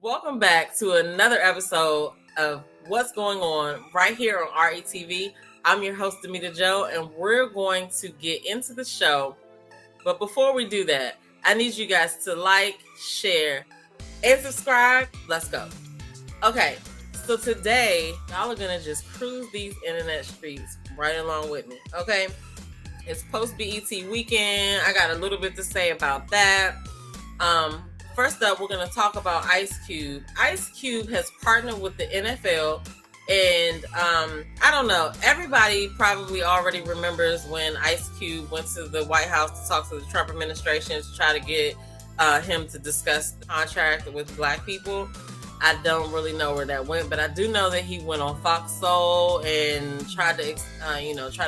Welcome back to another episode of What's Going On right here on RETV. I'm your host, Demita Joe, and we're going to get into the show. But before we do that, I need you guys to like, share, and subscribe. Let's go. Okay, so today, y'all are going to just cruise these internet streets right along with me, okay? It's post-BET weekend. I got a little bit to say about that. First up, we're going to talk about Ice Cube. Ice Cube has partnered with the NFL, and I don't know, everybody probably already remembers when Ice Cube went to the White House to talk to the Trump administration to try to get him to discuss the contract with black people. I don't really know where that went, but I do know that he went on Fox Soul and tried to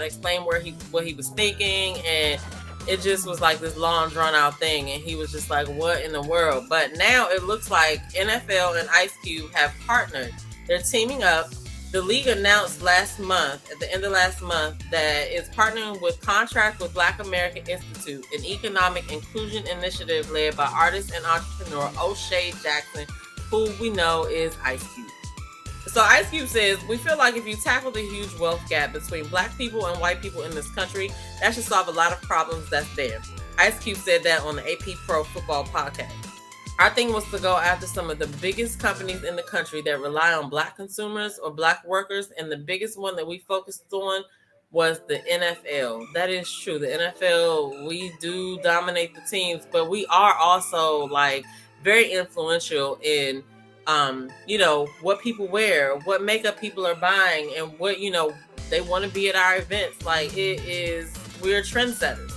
explain what he was thinking, and it just was like this long drawn out thing, and he was just like, what in the world? But now it looks like NFL and Ice Cube have partnered. They're teaming up. The league announced at the end of last month, that it's partnering with Contract with Black American Institute, an economic inclusion initiative led by artist and entrepreneur O'Shea Jackson, who we know is Ice Cube. So Ice Cube says, we feel like if you tackle the huge wealth gap between black people and white people in this country, that should solve a lot of problems that's there. Ice Cube said that on the AP Pro Football podcast. Our thing was to go after some of the biggest companies in the country that rely on black consumers or black workers, and the biggest one that we focused on was the NFL. That is true. The NFL, we do dominate the teams, but we are also like very influential in what people wear, what makeup people are buying, and what, they want to be at our events. Like, we're trendsetters.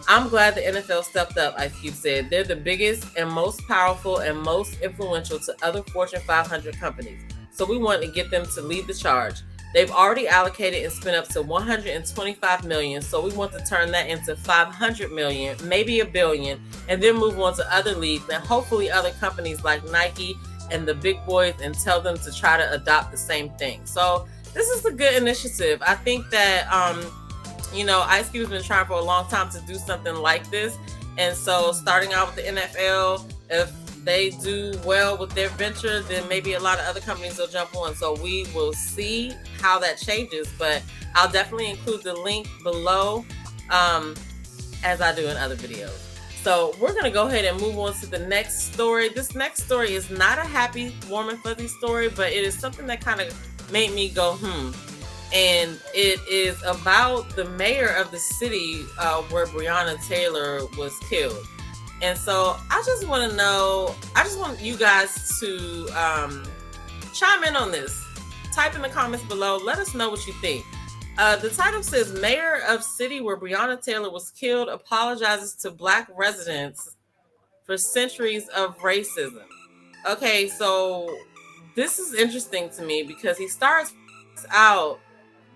I'm glad the NFL stepped up, Ice Cube said. They're the biggest and most powerful and most influential to other Fortune 500 companies. So we want to get them to lead the charge. They've already allocated and spent up to $125 million. So we want to turn that into $500 million, maybe $1 billion, and then move on to other leagues and hopefully other companies like Nike and the big boys, and tell them to try to adopt the same thing. So this is a good initiative. I think that, Ice Cube's been trying for a long time to do something like this. And so starting out with the NFL, if they do well with their venture, then maybe a lot of other companies will jump on. So we will see how that changes, but I'll definitely include the link below as I do in other videos. So we're going to go ahead and move on to the next story. This next story is not a happy, warm and fuzzy story, but it is something that kind of made me go, And it is about the mayor of the city where Breonna Taylor was killed. And so I just want you guys to chime in on this. Type in the comments below. Let us know what you think. The title says, Mayor of City where Breonna Taylor was killed apologizes to black residents for centuries of racism. Okay, so this is interesting to me because he starts out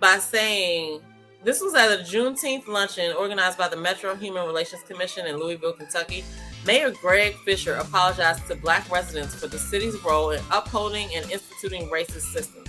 by saying, this was at a Juneteenth luncheon organized by the Metro Human Relations Commission in Louisville, Kentucky. Mayor Greg Fisher apologized to black residents for the city's role in upholding and instituting racist systems.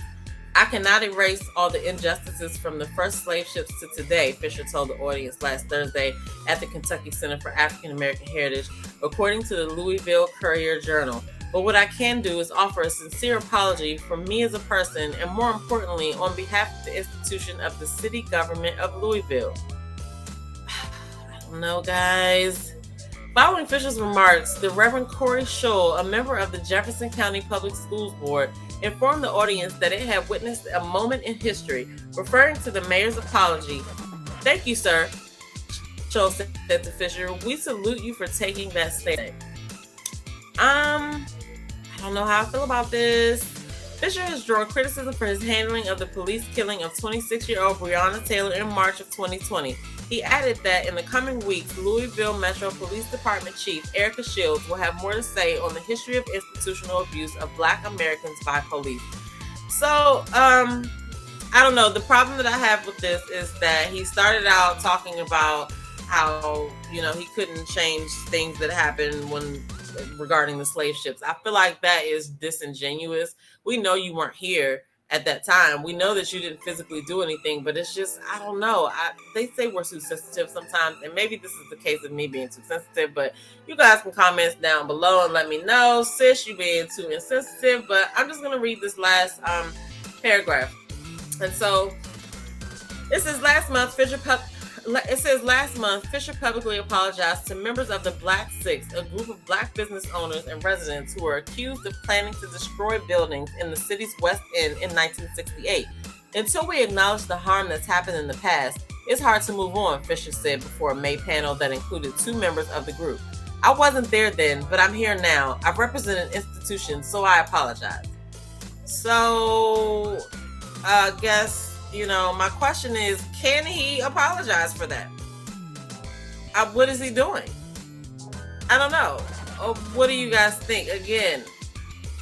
I cannot erase all the injustices from the first slave ships to today, Fisher told the audience last Thursday at the Kentucky Center for African American Heritage, according to the Louisville Courier-Journal. But what I can do is offer a sincere apology from me as a person, and more importantly, on behalf of the institution of the city government of Louisville. I don't know, guys. Following Fisher's remarks, the Reverend Corey Scholl, a member of the Jefferson County Public Schools Board, informed the audience that it had witnessed a moment in history, referring to the mayor's apology. Thank you, sir, Scholl said to Fisher. We salute you for taking that statement. I don't know how I feel about this. Fisher has drawn criticism for his handling of the police killing of 26-year-old Breonna Taylor in March of 2020. He added that in the coming weeks, Louisville Metro Police Department Chief Erica Shields will have more to say on the history of institutional abuse of Black Americans by police. So, I don't know. The problem that I have with this is that he started out talking about how, he couldn't change things that happened regarding the slave ships. I feel like that is disingenuous. We know you weren't here at that time. We know that you didn't physically do anything, but it's just, I don't know. They say we're too sensitive sometimes, and maybe this is the case of me being too sensitive, but you guys can comment down below and let me know, sis, you being too insensitive. But I'm just going to read this last paragraph. And so it says last month, Fisher publicly apologized to members of the Black Six, a group of Black business owners and residents who were accused of planning to destroy buildings in the city's West End in 1968. Until we acknowledge the harm that's happened in the past, it's hard to move on, Fisher said before a May panel that included 2 members of the group. I wasn't there then, but I'm here now. I've represented institutions, so I apologize. So, I guess, my question is, can he apologize for that? What is he doing? I don't know. What do you guys think? Again,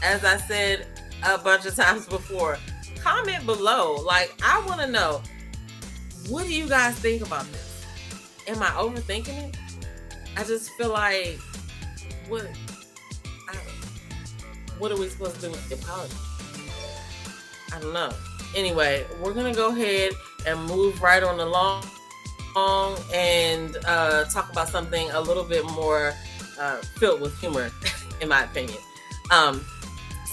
as I said a bunch of times before, comment below. Like, I want to know, what do you guys think about this? Am I overthinking it? I just feel like, what are we supposed to do with the apology? I don't know. Anyway, we're going to go ahead and move right on along and talk about something a little bit more filled with humor, in my opinion.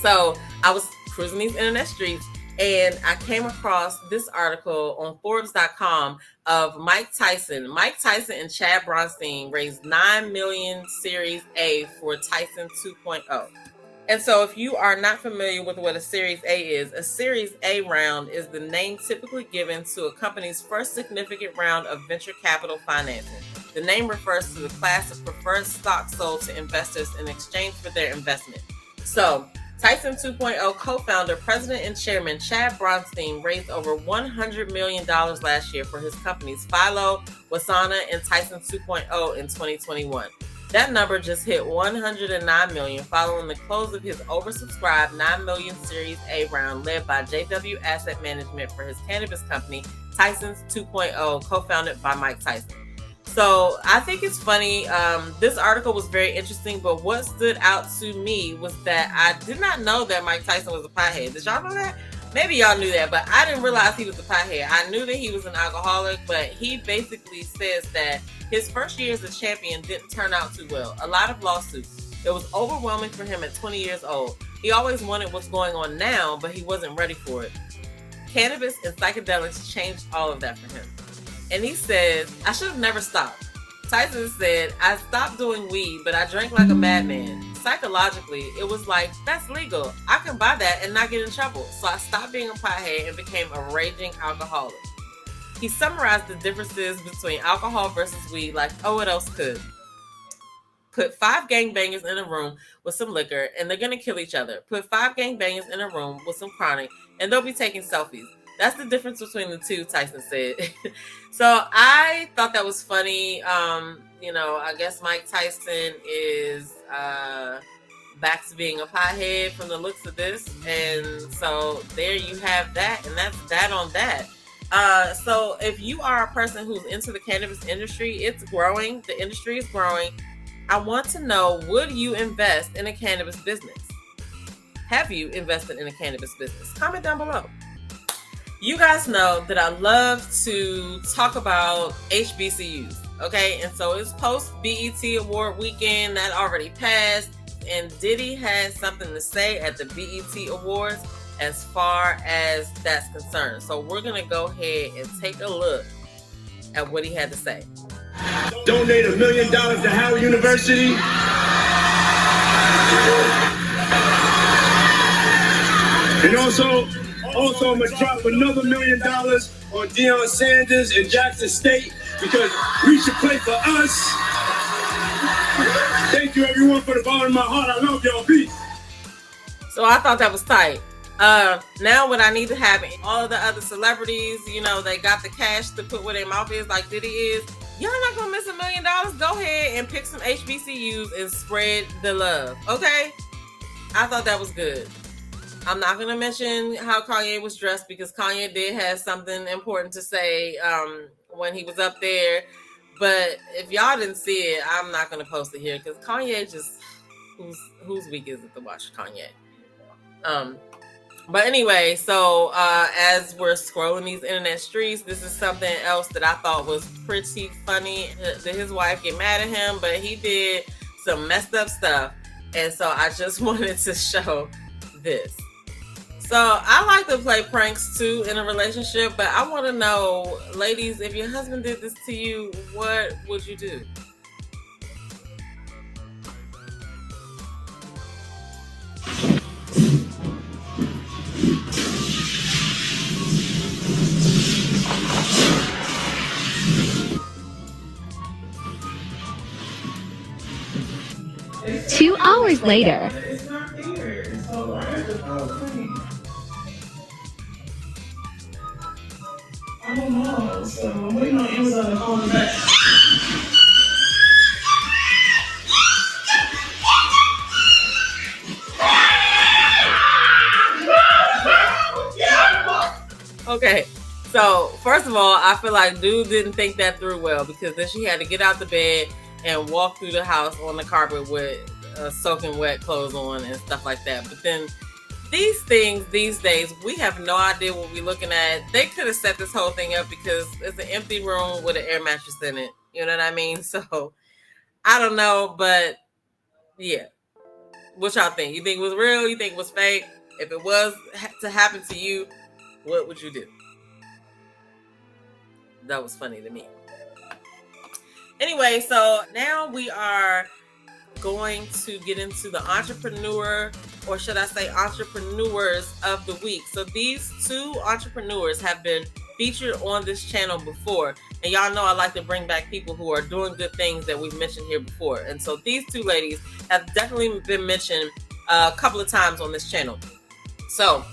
So I was cruising these internet streets, and I came across this article on Forbes.com of Mike Tyson. Mike Tyson and Chad Bronstein raised $9 million Series A for Tyson 2.0. And so if you are not familiar with what a Series A is, a Series A round is the name typically given to a company's first significant round of venture capital financing. The name refers to the class of preferred stock sold to investors in exchange for their investment. So Tyson 2.0 co-founder, president, and chairman Chad Bronstein raised over $100 million last year for his companies Philo, Wasana, and Tyson 2.0 in 2021. That number just hit $109 million following the close of his oversubscribed $9 million Series A round led by JW Asset Management for his cannabis company, Tyson's 2.0, co-founded by Mike Tyson. So I think it's funny. This article was very interesting, but what stood out to me was that I did not know that Mike Tyson was a pothead. Did y'all know that? Maybe y'all knew that, but I didn't realize he was a pothead. I knew that he was an alcoholic, but he basically says that his first year as a champion didn't turn out too well. A lot of lawsuits. It was overwhelming for him at 20 years old. He always wanted what's going on now, but he wasn't ready for it. Cannabis and psychedelics changed all of that for him. And he says, I should have never stopped. Tyson said, I stopped doing weed, but I drank like a madman. Psychologically, it was like, that's legal. I can buy that and not get in trouble. So I stopped being a pothead and became a raging alcoholic. He summarized the differences between alcohol versus weed like, oh, what else could? Put 5 gangbangers in a room with some liquor and they're going to kill each other. Put 5 gangbangers in a room with some chronic and they'll be taking selfies. That's the difference between the two, Tyson said. So I thought that was funny. I guess Mike Tyson is back to being a pothead from the looks of this. And so there you have that. And that's that on that. So if you are a person who's into the cannabis industry, it's growing. The industry is growing. I want to know, would you invest in a cannabis business? Have you invested in a cannabis business? Comment down below. You guys know that I love to talk about HBCUs, okay? And so it's post-BET Award weekend that already passed, and Diddy had something to say at the BET Awards as far as that's concerned. So we're going to go ahead and take a look at what he had to say. Donate $1 million to Howard University. And also I'm going to drop another $1 million on Deion Sanders and Jackson State because we should play for us. Thank you, everyone, for the bottom of my heart. I love y'all. Peace. So I thought that was tight. Now what I need to happen, all of the other celebrities, they got the cash to put where their mouth is like Diddy is. Y'all not going to miss $1 million. Go ahead and pick some HBCUs and spread the love. Okay? I thought that was good. I'm not going to mention how Kanye was dressed because Kanye did have something important to say when he was up there. But if y'all didn't see it, I'm not going to post it here because Kanye just, whose week is it to watch Kanye? But anyway, so as we're scrolling these internet streets, this is something else that I thought was pretty funny. That his wife get mad at him, but he did some messed up stuff. And so I just wanted to show this. So I like to play pranks too in a relationship, but I want to know, ladies, if your husband did this to you, what would you do? Two hours later. It's not there. So I have to follow the thing. I don't know. So I'm waiting on Amazon to call me back. Okay, so first of all, I feel like dude didn't think that through well, because then she had to get out the bed and walk through the house on the carpet with soaking wet clothes on and stuff like that. But then these things these days, we have no idea what we're looking at. They could have set this whole thing up because it's an empty room with an air mattress in it. You know what I mean? So I don't know, but yeah. What y'all think? You think it was real? You think it was fake? If it was to happen to you, what would you do? That was funny to me. Anyway, so now we are going to get into the entrepreneur, or should I say entrepreneurs of the week. So these two entrepreneurs have been featured on this channel before, and y'all know I like to bring back people who are doing good things that we've mentioned here before. And so these two ladies have definitely been mentioned a couple of times on this channel. So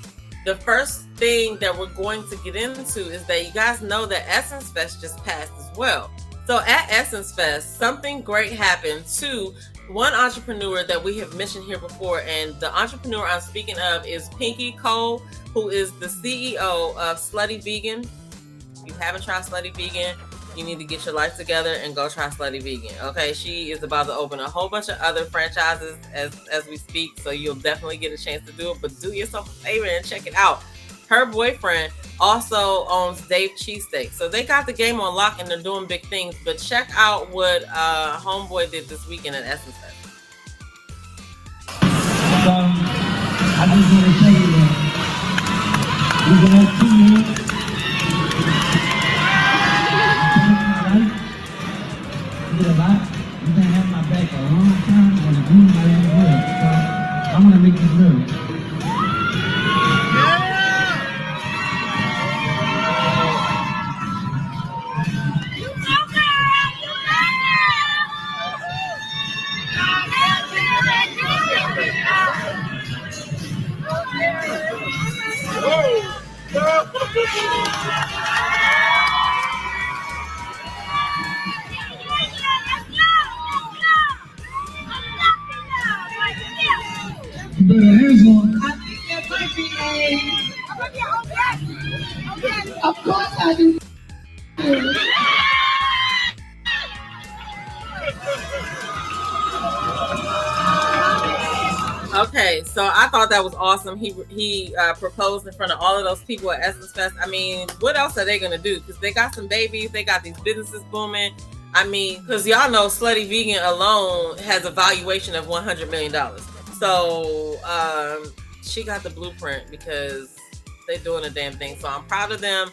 the first thing that we're going to get into is that you guys know that Essence Fest just passed as well. So at Essence Fest, something great happened to one entrepreneur that we have mentioned here before. And the entrepreneur I'm speaking of is Pinky Cole, who is the CEO of Slutty Vegan. If you haven't tried Slutty Vegan, you need to get your life together and go try Slutty Vegan. Okay, she is about to open a whole bunch of other franchises as we speak, so you'll definitely get a chance to do it. But do yourself a favor and check it out. Her boyfriend also owns Dave Cheesesteak, so they got the game on lock and they're doing big things. But check out what Homeboy did this weekend at Essence Fest. So I just want to tell you that we're gonna have 2 minutes. You did a lot. You've been having my back a long time, and it's doing my own work. So I'm gonna make this real. You better hands on. I think that might be a. Of course I do. Okay, so I thought that was awesome. He proposed in front of all of those people at Essence Fest. I mean, what else are they gonna do? Because they got some babies, they got these businesses booming. I mean, because y'all know Slutty Vegan alone has a valuation of $100 million. So she got the blueprint because they're doing a damn thing. So I'm proud of them.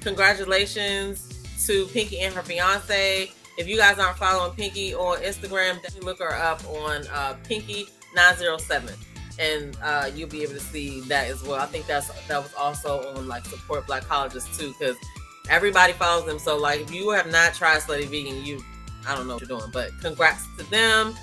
Congratulations to Pinky and her fiance. If you guys aren't following Pinky on Instagram, definitely look her up on Pinky907, and you'll be able to see that as well. I think that was also on like Support Black Colleges too, because everybody follows them. So like, if you have not tried Slutty Vegan, I don't know what you're doing, but congrats to them.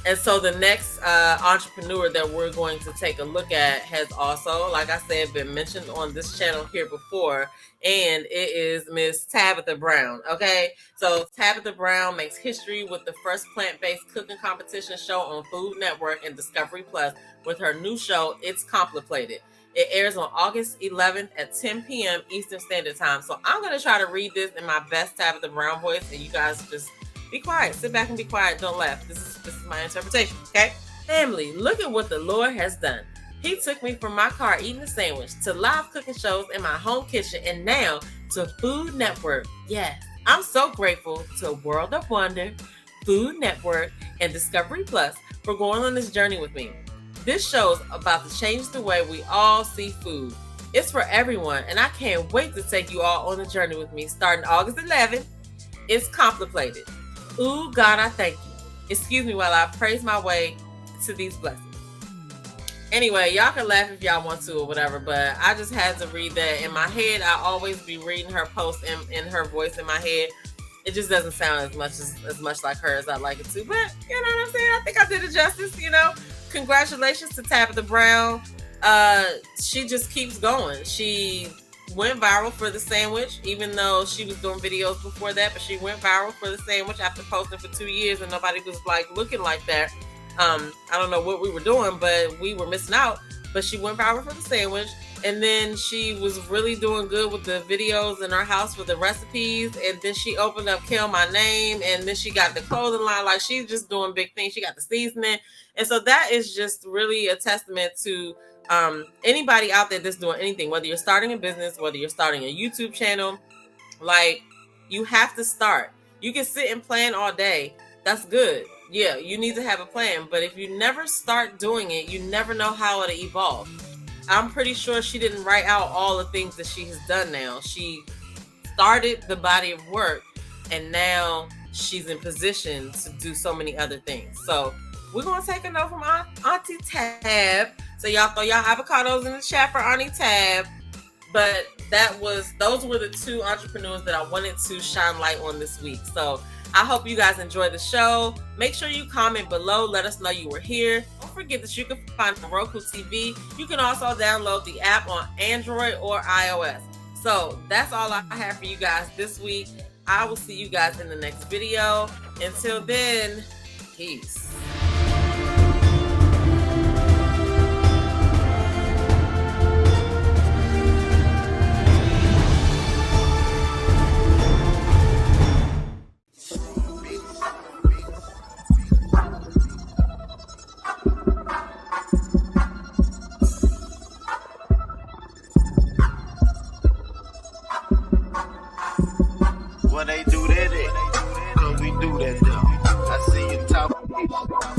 And so the next entrepreneur that we're going to take a look at has also, like I said, been mentioned on this channel here before, and it is Miss Tabitha Brown. Okay, so Tabitha Brown makes history with the first plant-based cooking competition show on Food Network and Discovery Plus with her new show, It's Complicated. It airs on August 11th at 10 p.m. Eastern Standard Time. So I'm going to try to read this in my best Tabitha Brown voice, and you guys just be quiet. Sit back and be quiet. Don't laugh. This is my interpretation, okay? Family, look at what the Lord has done. He took me from my car eating a sandwich to live cooking shows in my home kitchen and now to Food Network. Yes, I'm so grateful to World of Wonder, Food Network, and Discovery Plus for going on this journey with me. This show is about to change the way we all see food. It's for everyone, and I can't wait to take you all on a journey with me starting August 11th. It's complicated. Ooh, God, I thank you. Excuse me while I praise my way to these blessings. Anyway, y'all can laugh if y'all want to or whatever, but I just had to read that. In my head, I always be reading her post in her voice in my head. It just doesn't sound as much like her as I like it to, but you know what I'm saying? I think I did it justice, you know? Congratulations to Tabitha Brown. She just keeps going. She went viral for the sandwich, even though she was doing videos before that, but she went viral for the sandwich after posting for 2 years and nobody was like looking like that. I don't know what we were doing, but we were missing out. But she went viral for the sandwich, and then she was really doing good with the videos in her house for the recipes, and then she opened up Kill My Name, and then she got the clothing line. Like, she's just doing big things. She got the seasoning, and so that is just really a testament to anybody out there that's doing anything, whether you're starting a business, whether you're starting a YouTube channel. Like, you have to start. You can sit and plan all day. That's good. Yeah, you need to have a plan, but if you never start doing it, you never know how it'll evolve. I'm pretty sure she didn't write out all the things that she has done now. She started the body of work, and now she's in position to do so many other things. So we're going to take a note from Auntie Tab. So y'all throw y'all avocados in the chat for Auntie Tab. But those were the two entrepreneurs that I wanted to shine light on this week. So I hope you guys enjoyed the show. Make sure you comment below. Let us know you were here. Don't forget that you can find the Roku TV. You can also download the app on Android or iOS. So that's all I have for you guys this week. I will see you guys in the next video. Until then, peace. What they do that, cause we do that though. I see you talking,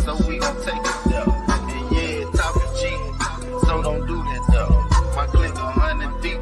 so we gon' take it though. And yeah, talking cheap, so don't do that though. My click 100 deep.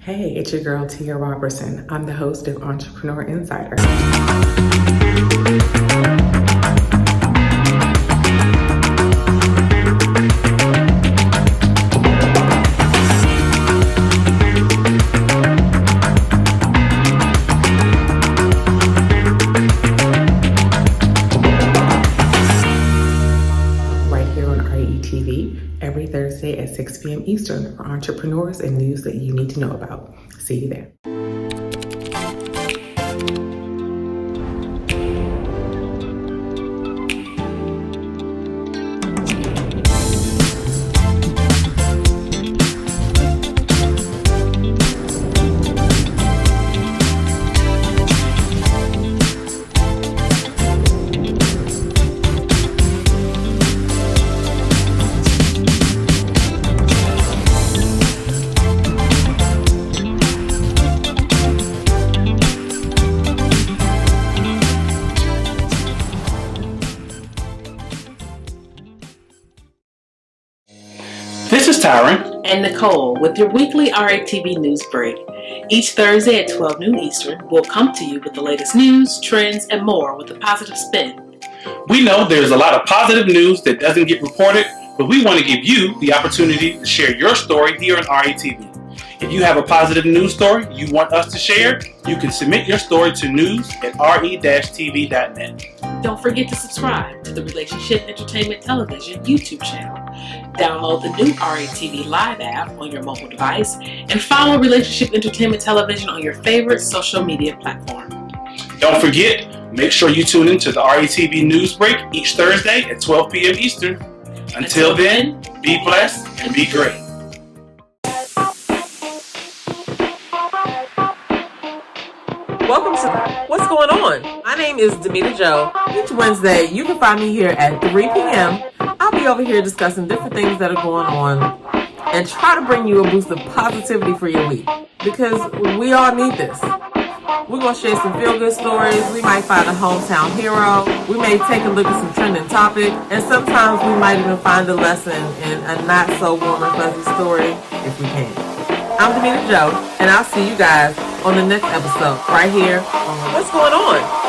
Hey, it's your girl Tia Robertson. I'm the host of Entrepreneur Insider. Right here on RETV, every Thursday at 6 p.m. Eastern for entrepreneurs and news that you need to know about. See you there. This is Tyron and Nicole with your weekly RATV news break. Each Thursday at 12 noon Eastern, we'll come to you with the latest news, trends, and more with a positive spin. We know there's a lot of positive news that doesn't get reported, but we want to give you the opportunity to share your story here on RATV. If you have a positive news story you want us to share, you can submit your story to news@re-tv.net. Don't forget to subscribe to the Relationship Entertainment Television YouTube channel. Download the new RETV Live app on your mobile device and follow Relationship Entertainment Television on your favorite social media platform. Don't forget, make sure you tune into the RETV News Break each Thursday at 12 p.m. Eastern. Until then, be blessed and be great. Welcome to What's Going On? My name is Demita Joe. Each Wednesday, you can find me here at 3 p.m. I'll be over here discussing different things that are going on and try to bring you a boost of positivity for your week because we all need this. We're going to share some feel-good stories. We might find a hometown hero. We may take a look at some trending topic. And sometimes we might even find a lesson in a not-so-warm and fuzzy story if we can. I'm Demita Joe, and I'll see you guys on the next episode right here on What's Going On?